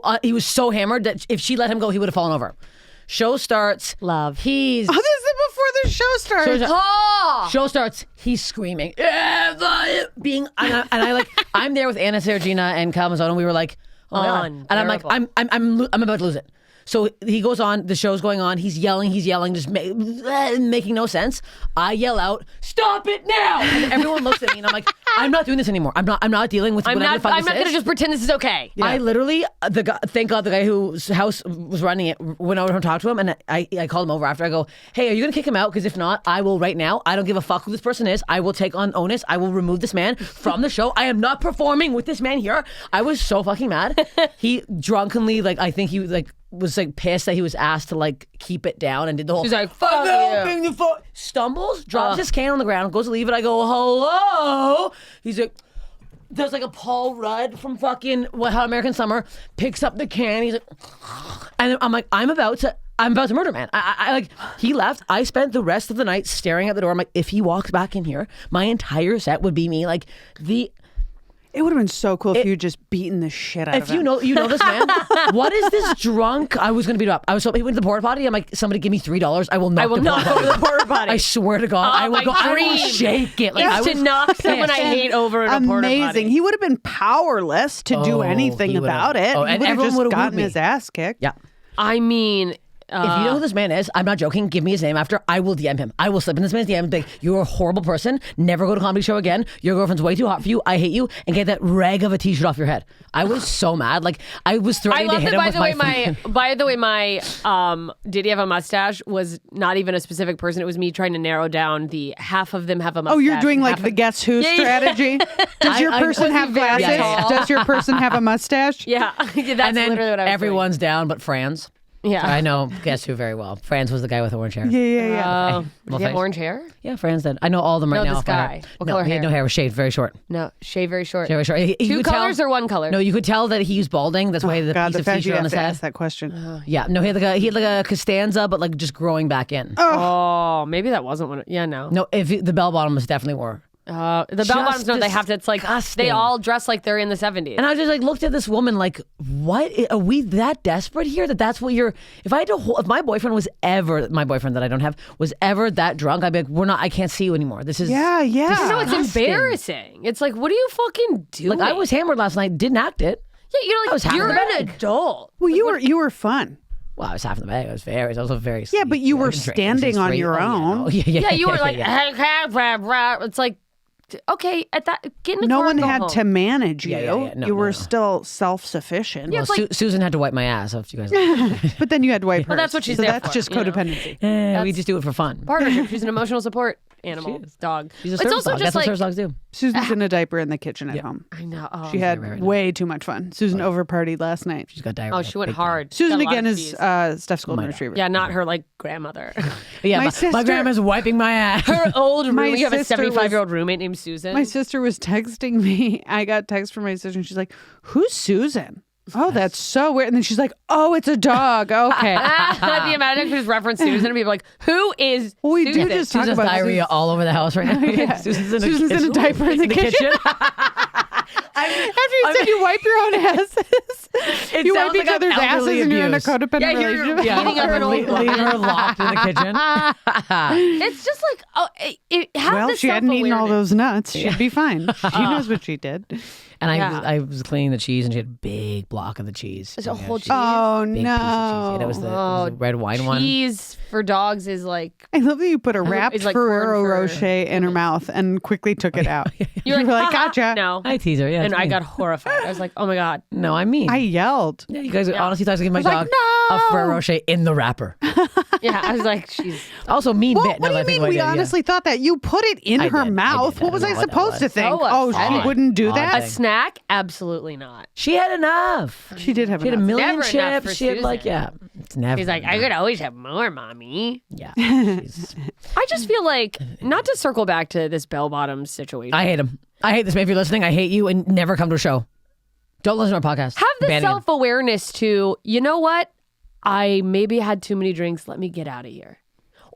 hammered that if she let him go, he would have fallen over. Show starts. Love. He's Oh, this is before the show starts. Show starts. He's screaming, I'm there with Anna, Sarah, Gina, and Calmazzone, and we were like, oh my God. And I'm like, I'm about to lose it. So he goes on, the show's going on, he's yelling, just making no sense. I yell out, stop it now! And everyone looks at me and I'm like, I'm not doing this anymore. I'm not dealing with whatever the fuck I'm this not going to is. just pretend this is okay. Yeah. I literally, thank God the guy whose house was running it went over and talked to him, and I called him over after. I go, hey, are you going to kick him out? Because if not, I will right now. I don't give a fuck who this person is. I will take on onus. I will remove this man from the show. I am not performing with this man here. I was so fucking mad. He drunkenly, I think he was pissed that he was asked to keep it down and did the whole. She's like, fuck you. Stumbles, drops his can on the ground, goes to leave it. I go, hello. He's like. There's a Paul Rudd from fucking Hot American Summer picks up the can. He's like, and I'm like, I'm about to murder man. I he left. I spent the rest of the night staring at the door. I'm like, if he walks back in here, my entire set would be me. It would have been so cool if you just beaten the shit out of him. If you know this man, what is this drunk? I was going to beat him up. He went to the porta potty. I'm like, somebody give me $3. I will not go to the porta potty. I swear to God, I will go. I will shake it. To knock someone I hate over in a porta potty. Amazing. He would have been powerless to do anything about it. Oh, he and would have everyone just gotten his ass kicked. Yeah. I mean... if you know who this man is, I'm not joking. Give me his name after. I will DM him. I will slip in this man's DM and be like, you're a horrible person. Never go to a comedy show again. Your girlfriend's way too hot for you. I hate you. And get that rag of a t-shirt off your head. I was so mad. I was threatening to hit him with my... By the way, my did he have a mustache was not even a specific person. It was me trying to narrow down the half of them have a mustache. Oh, you're doing the Guess Who strategy? Does your person have glasses? Does your person have a mustache? Yeah. That's and then literally what I was everyone's down but Franz. Yeah. I know Guess Who very well. Franz was the guy with orange hair. Yeah. Did he have orange hair? Yeah, Franz did. I know all of them right now. This guy. What color he had hair? no hair. Was shaved, very short. No, shave very short. Very short. Two colors or one color? No, you could tell that he was balding. That's why he had the God, piece the of fact you t-shirt on have his to head. ask that question. Yeah, no, he had a Costanza, but just growing back in. Oh, maybe that wasn't one. Yeah, no. No, if the bell bottoms definitely were. The bell bottoms, no, they have to. It's they all dress like they're in the 70s. And I just looked at this woman what are we that desperate here? That's what you're. If my boyfriend was ever my boyfriend that I don't have was ever that drunk, I'd be like, we're not. I can't see you anymore. This is Yeah. No, it's embarrassing. It's like, what are you fucking doing? I was hammered last night. Didn't act it. Yeah, you're an adult. Well, you were fun. Well, I was half in the bag. I was also very. Yeah, but you were standing on your own. Yeah, you were like, it's like. Okay, at that, get in the no car one and go had home. to manage you. Yeah. No, you were no. still self-sufficient. Yeah, Well, Susan had to wipe my ass. If you guys, But then you had to wipe hers. Well, that's what she's so there that's for, just you know? codependency. we just do it for fun. Partnership. She's an emotional support animal. Dog. She's a It's service also dog. just That's what service dogs do. Susan's in a diaper in the kitchen at home. I know. Oh. She had way too much fun. Susan overpartied last night. She's got diarrhea. Oh, she went big time. hard. Susan Got a lot again of is cheese. Steph's golden retriever. Yeah, not her grandmother. Yeah, My my sister- grandma's wiping my ass. Her old My roommate. You have a sister 75-year-old roommate named Susan. My sister was texting me. I got text from my sister and she's like, who's Susan? Oh, that's so weird. And then she's like, oh, it's a dog. Okay. The imagine just reference Susan and people like, who is We Susan? do just talk Susan's about diarrhea Susan. all over the house right now. Yeah. Susan's in a diaper in the kitchen. After you said you wipe your own asses, you wipe sounds each like I'm other's asses elderly and you're in a abuse. codependent Yeah, you're relationship. beating up an old leave woman. her locked in the kitchen. It's just like, oh, have Well, this she hadn't eaten all self-awareness. those nuts. She'd be fine. She knows what she did. And Yeah. I was cleaning the cheese, and she had a big block of the cheese. It's a Yeah, whole she- cheese. Oh, big piece of cheese. Yeah, that was the, it was the red wine one. Cheese for dogs is like, I love that you put a wrapped It's like Ferrero corn for- Rocher in her mouth and quickly took it out. you're You were like, "Haha." gotcha. No. I tease her, yeah. And it's I mean. got horrified. I was like, oh my God. No, I mean. I yelled. Yeah, you guys honestly thought I was going to give my like, dog "No!" a Ferrero Rocher in the wrapper. Yeah, I was like, she's. Also, mean Well, bit. what now do that I you think mean about we it, yeah. honestly thought that? You put it in I her did. I mouth. did. What was I I don't know what that supposed to was. think? So Oh, upsetting. she wouldn't do Odd that? A thing. snack? Absolutely not. She had enough. She did have She had a enough. million Never enough for chips. She had like, Susan. yeah. It's never. He's like, I could always have more, mommy. Yeah. she's- I just feel like, not to circle back to this bell bottoms situation. I hate him. I hate this man. If you're listening, I hate you and never come to a show. Don't listen to our podcast. Have the Banning him. self-awareness to, you know what? I maybe had too many drinks. Let me get out of here.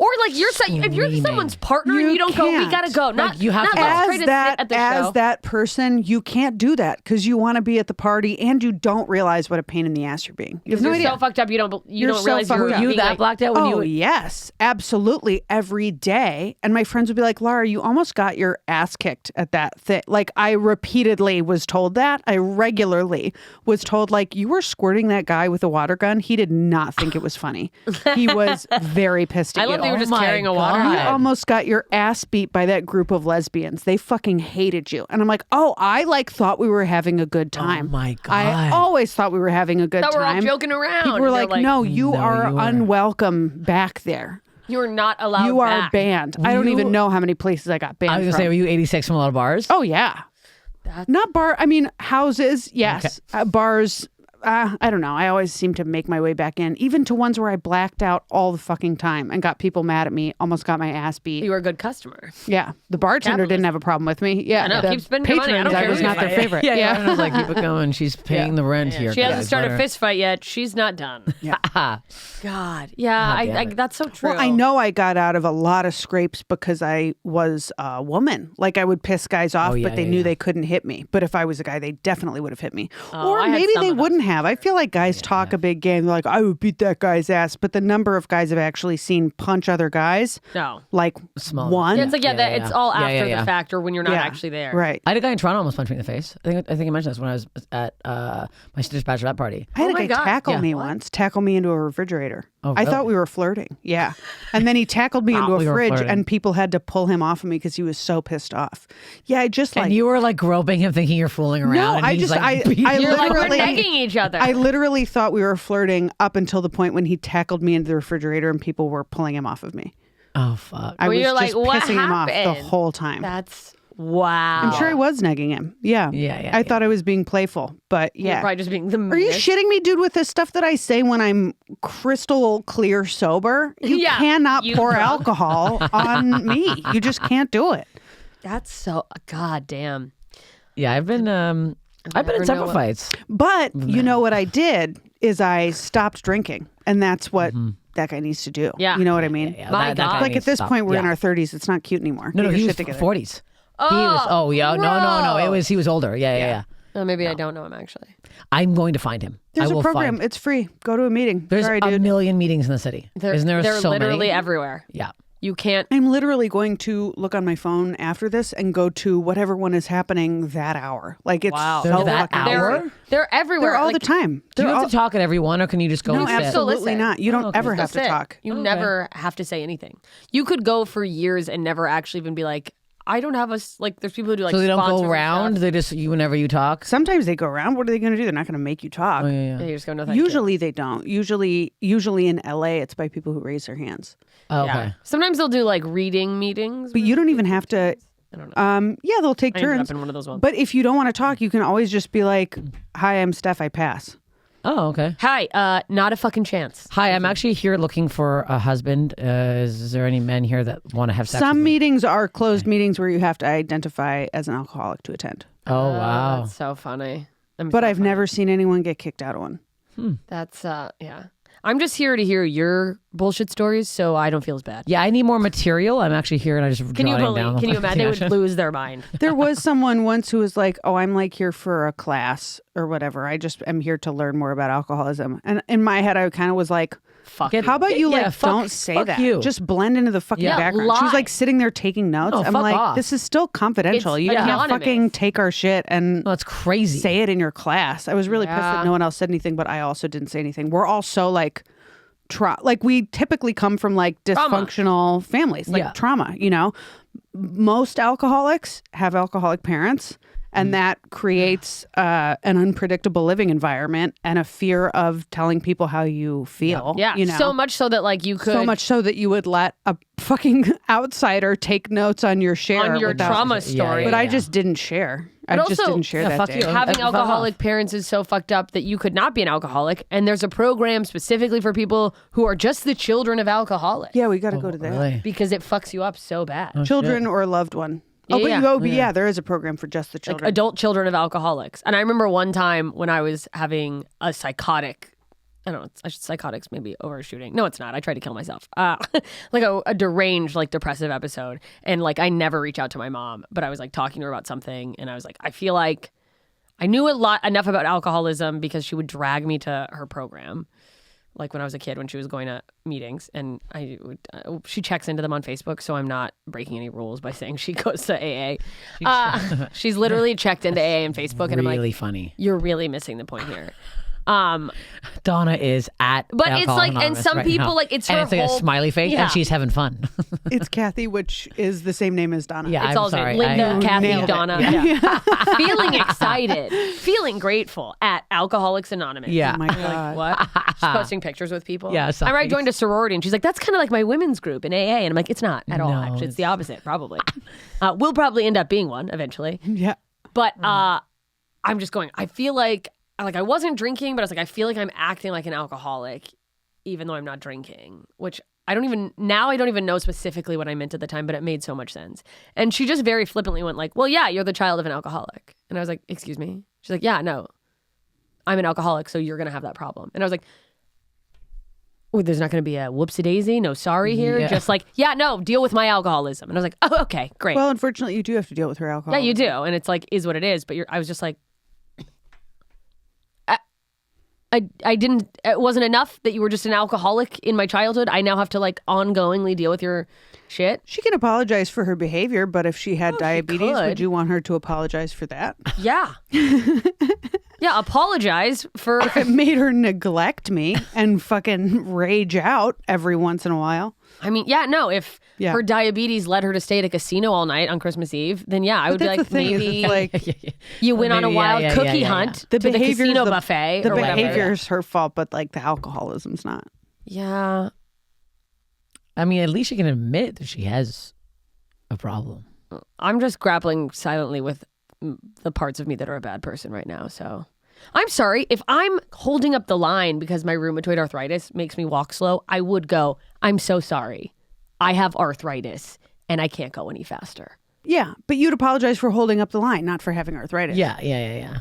Or like if you're someone's partner and you don't go, we can't. gotta go. Not you have not to let's go. try to sit at the show. That person, you can't do that because you want to be at the party and you don't realize what a pain in the ass you're being. You have no You're idea. so fucked up. You don't You're so realize fucked you're up. You being that like, blacked out when Oh, you. yes, absolutely. Every day. And my friends would be like, Laura, you almost got your ass kicked at that thing. Like, I repeatedly was told that. I regularly was told, like, you were squirting that guy with a water gun. He did not think it was funny. He was very pissed at I you. love that you were just my carrying a water. God. You almost got your ass beat by that group of lesbians. They fucking hated you. And I'm like, oh, I like thought we were having a good time. my I God. always thought we were having a good That we're all time. joking around. People were They're like, no, you No, are you are. unwelcome back there. you're not allowed. You are back. banned. I don't even know how many places I got banned I was gonna from. say, were you 86 from a lot of bars? Oh yeah, not bar. I mean houses. Yes, bars. I don't know. I always seem to make my way back in, even to ones where I blacked out all the fucking time and got people mad at me. Almost got my ass beat. You were a good customer. Yeah, the bartender didn't have a problem with me. Yeah, I know. the Keep spending your money. I don't patrons, care was who not you their are. favorite. Yeah. I was like, keep it going. She's paying the rent here. She hasn't guys. started Let a her- fist fight yet. She's not done. God. Yeah, damn it. that's so true. Well, I know I got out of a lot of scrapes because I was a woman. Like I would piss guys off, yeah, but they yeah, knew yeah. they couldn't hit me. But if I was a guy, they definitely would have hit me. Oh, Or I had maybe some they of those. wouldn't have. I feel like guys talk a big game. They're like, I would beat that guy's ass. But the number of guys I've actually seen punch other guys, No. like Small. one. It's like, it's all Yeah, after yeah. the fact or when you're not Yeah, actually there. Right. I had a guy in Toronto almost punch me in the face. I think I mentioned this when I was at my sister's bachelorette party. I had Oh a my guy God. tackle Yeah. me once, tackle me into a refrigerator. Oh, I really? thought we were flirting. Yeah. And then he tackled me into a we were fridge flirting. and people had to pull him off of me because he was so pissed off. Yeah, I just like And you were like groping him, thinking you're fooling around. No, and I he's just- like, I beating you. You're like, we're Literally- negging each other. I literally thought we were flirting up until the point when he tackled me into the refrigerator and people were pulling him off of me. Oh fuck. I Well, was you're like, just "What pissing him off the happened?" whole time. That's wow. I'm sure I was negging him. Yeah. Yeah, I thought I was being playful, but You're yeah. probably just being the Are you meanest. shitting me, dude, with the stuff that I say when I'm crystal clear sober? You Yeah, cannot you pour drunk. alcohol on me. You just can't do it. That's so goddamn. Yeah, I've been in never several know- fights. But you know what I did is I stopped drinking. And that's what that guy needs to do. Yeah. You know what I mean? Yeah, My that God. guy Like needs at this to stop. point, we're in Yeah. our 30s. It's not cute anymore. No, Get your he shit was together. 40s. He was. Oh yeah, no. He was older. Yeah. Oh, maybe I don't know him actually. I'm going to find him. There's I a will program. Find. It's free. Go to a meeting. There's Sorry, a dude. million meetings in the city. Isn't there They're so literally many? everywhere. Yeah. You can't. I'm literally going to look on my phone after this and go to whatever one is happening that hour. Like it's Wow. so There's that fucking hour? busy. They're everywhere. They're all like, the time. Do you They're have all- to talk at every one, or can you just go No, and sit? absolutely listen. not. You don't okay. ever Still have to sit. talk. You Okay. never have to say anything. You could go for years and never actually even be like, I don't have like. There's people who do like. So they don't sponsors go and around. stuff. They just whenever you talk. Sometimes they go around. What are they going to do? They're not going to make you talk. Oh yeah. Yeah, you just go no thank you. Usually they don't. Usually in LA, it's by people who raise their hands. Oh, okay. Yeah. Sometimes they'll do like reading meetings. But you don't even have to. I don't know. Yeah, they'll take I ended turns. up in one of those ones. But if you don't want to talk, you can always just be like, "Hi, I'm Steph. I pass." Oh, okay. Hi, not a fucking chance. Hi, I'm actually here looking for a husband. Is there any men here that want to have sex? Some with me? meetings are closed meetings where you have to identify as an alcoholic to attend. Oh wow. That's so funny. But I've never seen anyone get kicked out of one. That's yeah. I'm just here to hear your bullshit stories, so I don't feel as bad. Yeah, I need more material. I'm actually here, and I just Can you jotting believe? down Can you the imagine? They would action. lose their mind. There was someone once who was like, "Oh, I'm like here for a class or whatever. I just am here to learn more about alcoholism." And in my head, I kind of was like, Fuck. Get- "How about you Yeah, like fuck- don't say fuck that? you. Just blend into the fucking Yeah, background." She was lie. like sitting there taking notes. No, I'm fuck like, off. "This is still confidential. It's You can't anonymous. fucking take our shit and Oh, that's crazy. say it in your class." I was really pissed Yeah. that no one else said anything, but I also didn't say anything. We're all so like. Like we typically come from like dysfunctional families, like Yeah. trauma, you know. Most alcoholics have alcoholic parents, and that creates an unpredictable living environment and a fear of telling people how you feel. Yeah, you know? so much so that like you could So much so that you would let a fucking outsider take notes on your share on your without- trauma Yeah, story. But I just didn't share. I But just also- didn't share Yeah, that fuck day. you. Having Fuck alcoholic off. parents is so fucked up that you could not be an alcoholic. And there's a program specifically for people who are just the children of alcoholics. Yeah, we got to go to that. Really? Because it fucks you up so bad. Children or a loved one. Yeah, but yeah. yeah, there is a program for just the Like children. adult children of alcoholics. And I remember one time when I was having a psychotic I don't know. Psychotics maybe overshooting. No, it's not. I tried to kill myself. Like a deranged, like depressive episode. And like I never reach out to my mom, but I was like talking to her about something, and I was like, I feel like I knew enough about alcoholism because she would drag me to her program, like when I was a kid when she was going to meetings, and she checks into them on Facebook, so I'm not breaking any rules by saying she goes to AA. She's literally checked into AA and Facebook, and I'm like, really funny. You're really missing the point here. Donna is at But it's Alcohol like, and Anonymous some right people now. like it's and her it's like whole a smiley face, Yeah. and she's having fun. It's Kathy, which is the same name as Donna. Yeah, It's I'm all sorry. Linda, Kathy, nailed it. Donna. Yeah. Feeling excited, feeling grateful at Alcoholics Anonymous. Yeah. Oh my God. What? She's posting pictures with people. Yeah, I joined a sorority, and she's like, "That's kind of like my women's group in AA," and I'm like, "It's not at all. No, Actually, it's the opposite. Probably. We'll probably end up being one eventually." Yeah. But I'm just going. I feel like I wasn't drinking, but I was like, I feel like I'm acting like an alcoholic, even though I'm not drinking. Which I don't even know specifically what I meant at the time, but it made so much sense. And she just very flippantly went like, "Well, yeah, you're the child of an alcoholic," and I was like, "Excuse me?" She's like, "Yeah, no, I'm an alcoholic, so you're gonna have that problem." And I was like, "Oh, there's not gonna be a whoopsie daisy, no sorry here, Yeah. just like, yeah, no, deal with my alcoholism." And I was like, "Oh, okay, great." Well, unfortunately, you do have to deal with her alcohol. Yeah, you do, and it's like is what it is. But I was just like, I didn't. It wasn't enough that you were just an alcoholic in my childhood. I now have to like ongoingly deal with your shit. She can apologize for her behavior, but if she had diabetes, could. would you want her to apologize for that? Yeah, yeah. Apologize for. It made her neglect me and fucking rage out every once in a while. I mean, yeah, no. If Yeah. her diabetes led her to stay at a casino all night on Christmas Eve, then yeah, I would be That's like, the thing maybe is, it's like you went on a Maybe, wild yeah, cookie yeah. hunt the to the behavior, casino buffet. the or whatever. behavior is her fault, but like the alcoholism's not. Yeah. I mean, at least she can admit that she has a problem. I'm just grappling silently with the parts of me that are a bad person right now. So I'm sorry. If I'm holding up the line because my rheumatoid arthritis makes me walk slow, I would go, I'm so sorry. I have arthritis and I can't go any faster. Yeah, but you'd apologize for holding up the line, not for having arthritis. Yeah.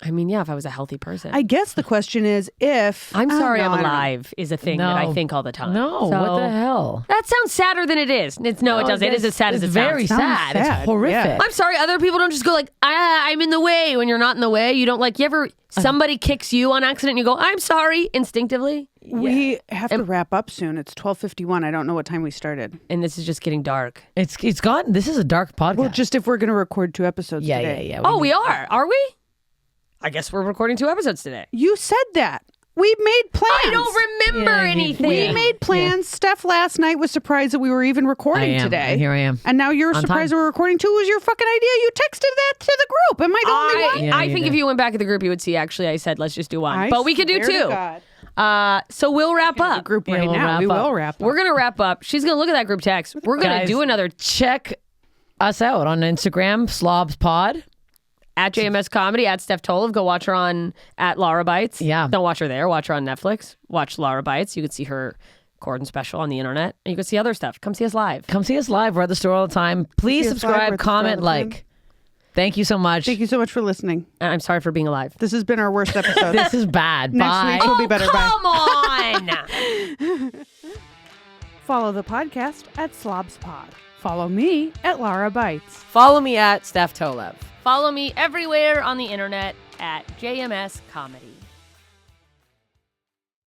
I mean, yeah, if I was a healthy person. I guess the question is if I'm sorry no, I'm I don't know. alive is a thing that I No. think all the time. No, So- what the hell? That sounds sadder than it is. It doesn't. It is as sad as it It's very sounds. sad. Sounds sad, It's horrific. yeah. I'm sorry, other people don't just go like, I'm in the way when you're not in the way. You don't like, somebody kicks you on accident and you go, I'm sorry, instinctively. We have to wrap up soon. It's 12:51. I don't know what time we started. And this is just getting dark. It's gotten. This is a dark podcast. Well, just if we're going to record 2 episodes yeah, today. yeah. Oh, we are? Are we? I guess we're recording 2 episodes today. You said that. We made plans. I don't remember Yeah, anything. We made plans. Steph last night was surprised that we were even recording I am. today. Here I am. And now you're On surprised time. we're recording too. It was your fucking idea. You texted that to the group. Am I the only one? Yeah, I you think did. if you went back at the group, you would see actually I said, let's just do one. I But we could do swear to 2. God. So we'll wrap The up. group Yeah, right we'll now. wrap We up. will wrap up. We're going to wrap up. She's going to look at that group text. We're going to Guys, do another check us out on Instagram, Slobs Pod. at JMS Comedy, at Steph Tolev. Go watch her on at Laura Bites. Yeah. Don't watch her there. Watch her on Netflix. Watch Laura Bites. You can see her Corden special on the internet. And you can see other stuff. Come see us live. Come see us live. We're at the store all the time. Please see us live. We're subscribe, at the store all comment, the time. like. Thank you so much. Thank you so much for listening. And I'm sorry for being alive. This has been our worst episode. This is bad. Next Bye. week will be better. Bye. Come on. Follow the podcast at Slobs Pod. Follow me at Laura Bites. Follow me at Steph Tolev. Follow me everywhere on the internet at JMS Comedy.